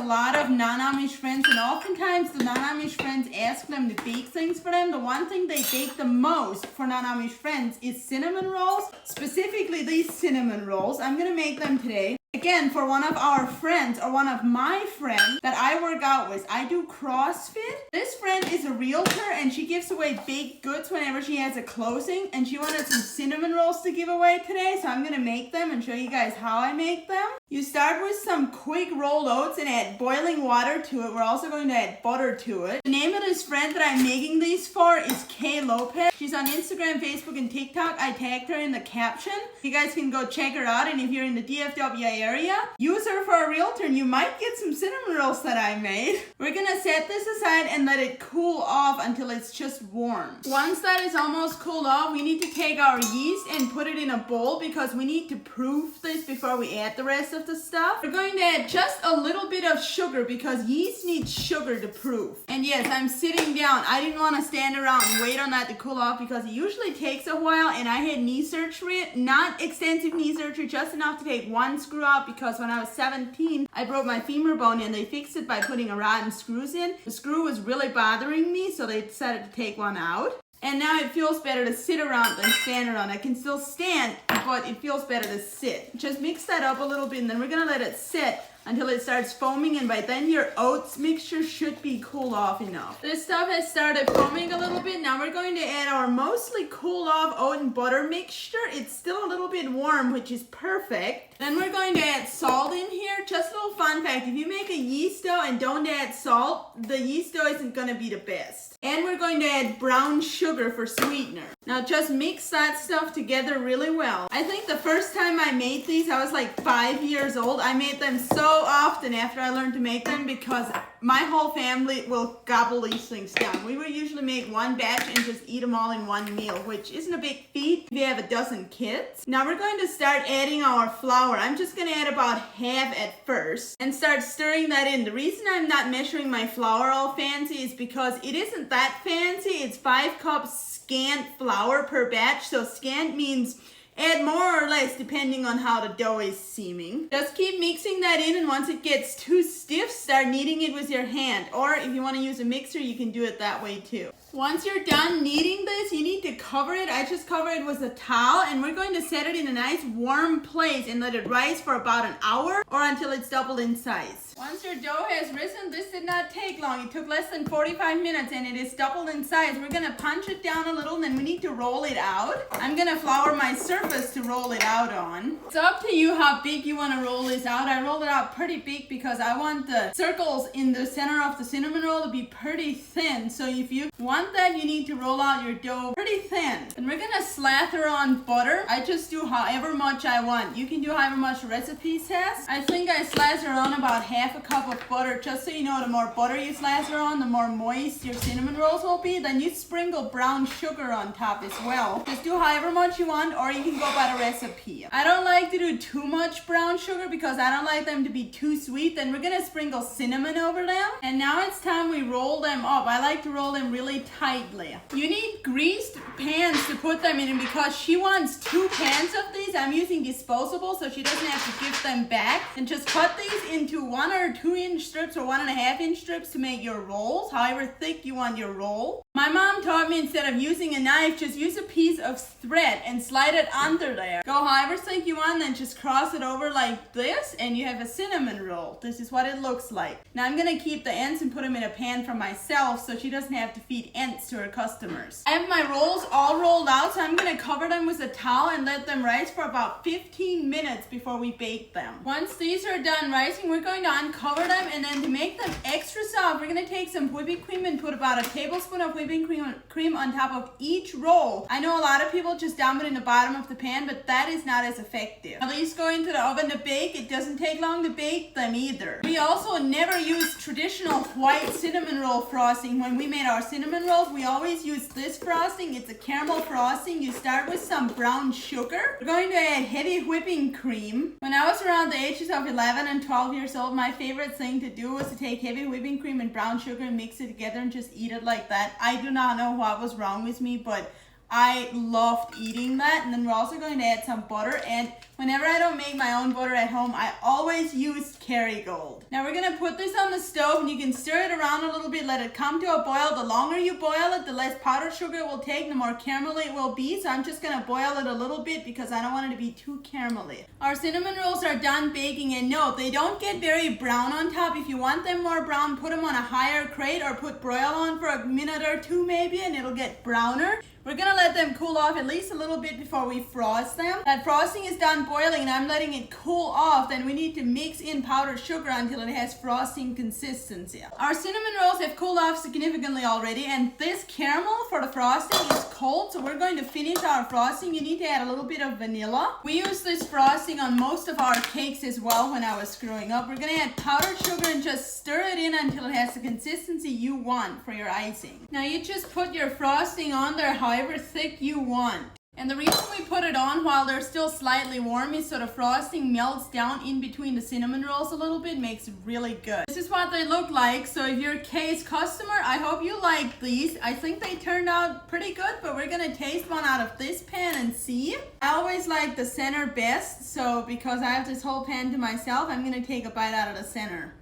a lot of non-Amish friends, and oftentimes the non-Amish friends ask them to bake things for them. The one thing they bake the most for non-Amish friends is cinnamon rolls, specifically these cinnamon rolls. I'm gonna make them today. Again, for one of our friends, or one of my friends that I work out with. I do CrossFit. This friend is a realtor, and she gives away baked goods whenever she has a closing, and she wanted some cinnamon rolls to give away today, so I'm gonna make them and show you guys how I make them. You start with some quick rolled oats and add boiling water to it. We're also going to add butter to it. The name of this friend that I'm making these for is Kay Lopez. She's on Instagram, Facebook, and TikTok. I tagged her in the caption. You guys can go check her out, and if you're in the DFW area, use her for a realtor and you might get some cinnamon rolls that I made. We're gonna set this aside and let it cool off until it's just warm. Once that is almost cooled off, we need to take our yeast and put it in a bowl because we need to proof this before we add the rest of the stuff. We're going to add just a little bit of sugar because yeast needs sugar to proof. And yes, I'm sitting down. I didn't want to stand around and wait on that to cool off because it usually takes a while, and I had knee surgery, not extensive knee surgery, just enough to take one screw out because when I was 17, I broke my femur bone and they fixed it by putting a rod and screws in. The screw was really bothering me, so they decided to take one out. And now it feels better to sit around than stand around. I can still stand, but it feels better to sit. Just mix that up a little bit, and then we're gonna let it sit until it starts foaming, and by then your oats mixture should be cooled off enough. This stuff has started foaming a little bit. Now we're going to add our mostly cooled off oat and butter mixture. It's still a little bit warm, which is perfect. Then we're going to add salt in here. Just a little fun fact, if you make a yeast dough and don't add salt, the yeast dough isn't gonna be the best. And we're going to add brown sugar for sweetener. Now just mix that stuff together really well. I think the first time I made these, I was like 5 years old. I made them so often after I learned to make them because my whole family will gobble these things down. We would usually make one batch and just eat them all in one meal, which isn't a big feat if you have a dozen kids. Now we're going to start adding our flour. I'm just going to add about half at first and start stirring that in. The reason I'm not measuring my flour all fancy is because it isn't that fancy. It's 5 cups scant flour per batch. So scant means add more or less depending on how the dough is seeming. Just keep mixing that in, and once it gets too stiff, start kneading it with your hand. Or if you want to use a mixer, you can do it that way too. Once you're done kneading this, you need to cover it. I just cover it with a towel, and we're going to set it in a nice warm place and let it rise for about an hour or until it's doubled in size. Once your dough has risen, this did not take long. It took less than 45 minutes and it is doubled in size. We're gonna punch it down a little, and then we need to roll it out. I'm gonna flour my surface to roll it out on. It's up to you how big you wanna roll this out. I rolled it out pretty big because I want the circles in the center of the cinnamon roll to be pretty thin. So if you want that, you need to roll out your dough pretty thin. And we're gonna slather on butter. I just do however much I want. You can do however much the recipe says. I think I slather on about half a cup of butter. Just so you know, the more butter you slather on, the more moist your cinnamon rolls will be. Then you sprinkle brown sugar on top as well. Just do however much you want, or you can go by the recipe. I don't like to do too much brown sugar because I don't like them to be too sweet. Then we're gonna sprinkle cinnamon over them. And now it's time we roll them up. I like to roll them really tightly. You need greased pans to put them in, and because she wants 2 pans of these, I'm using disposable so she doesn't have to give them back. And just cut these into 1 or 2 inch strips or 1.5 inch strips to make your rolls, however thick you want your roll. My mom taught me instead of using a knife, just use a piece of thread and slide it under there. Go however thick you want, then just cross it over like this, and you have a cinnamon roll. This is what it looks like. Now I'm gonna keep the ends and put them in a pan for myself so she doesn't have to feed ends to her customers. I have my rolls all rolled out, so I'm gonna cover them with a towel and let them rise for about 15 minutes before we bake them. Once these are done rising, we're going to uncover them, and then to make them extra soft, we're gonna take some whipping cream and put about a tablespoon of whipping cream on top of each roll. I know a lot of people just dump it in the bottom of the pan, but that is not as effective. Now these go into the oven to bake. It doesn't take long to bake them either. We also never use traditional white cinnamon roll frosting. When we made our cinnamon rolls, we always use this frosting. It's a caramel frosting. You start with some brown sugar. We're going to add heavy whipping cream. When I was around the ages of 11 and 12 years old, my favorite thing to do was to take heavy whipping cream and brown sugar and mix it together and just eat it like that. I do not know what was wrong with me, but I loved eating that. And then we're also going to add some butter. And whenever I don't make my own butter at home, I always use Kerrygold. Now we're gonna put this on the stove and you can stir it around a little bit, let it come to a boil. The longer you boil it, the less powdered sugar it will take, the more caramelly it will be. So I'm just gonna boil it a little bit because I don't want it to be too caramelly. Our cinnamon rolls are done baking, and no, they don't get very brown on top. If you want them more brown, put them on a higher crate or put broil on for a minute or two maybe, and it'll get browner. We're gonna let them cool off at least a little bit before we frost them. That frosting is done boiling and I'm letting it cool off. Then we need to mix in powdered sugar until it has frosting consistency. Our cinnamon rolls have cooled off significantly already, and this caramel for the frosting is cold, so we're going to finish our frosting. You need to add a little bit of vanilla. We use this frosting on most of our cakes as well when I was growing up. We're gonna add powdered sugar and just stir it in until it has the consistency you want for your icing. Now you just put your frosting on there however thick you want. And the reason we put it on while they're still slightly warm is so the frosting melts down in between the cinnamon rolls a little bit, makes it really good. This is what they look like. So if you're a Kay's customer, I hope you like these. I think they turned out pretty good, but we're gonna taste one out of this pan and see. I always like the center best, so because I have this whole pan to myself, I'm gonna take a bite out of the center.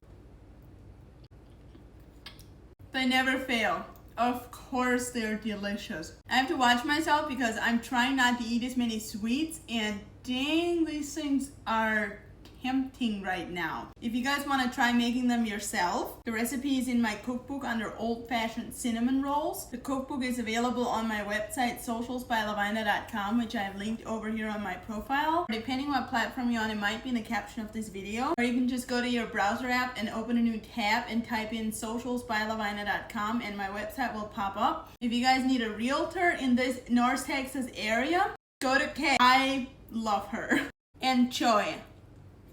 They never fail. Of course they're delicious. I have to watch myself because I'm trying not to eat as many sweets, and dang, these things are tempting right now. If you guys want to try making them yourself, the recipe is in my cookbook under old-fashioned cinnamon rolls. The cookbook is available on my website socialsbylavina.com, which I have linked over here on my profile. Depending what platform you're on, it might be in the caption of this video, or you can just go to your browser app and open a new tab and type in socialsbylavina.com and my website will pop up. If you guys need a realtor in this North Texas area, go to Kay. I love her. Enjoy.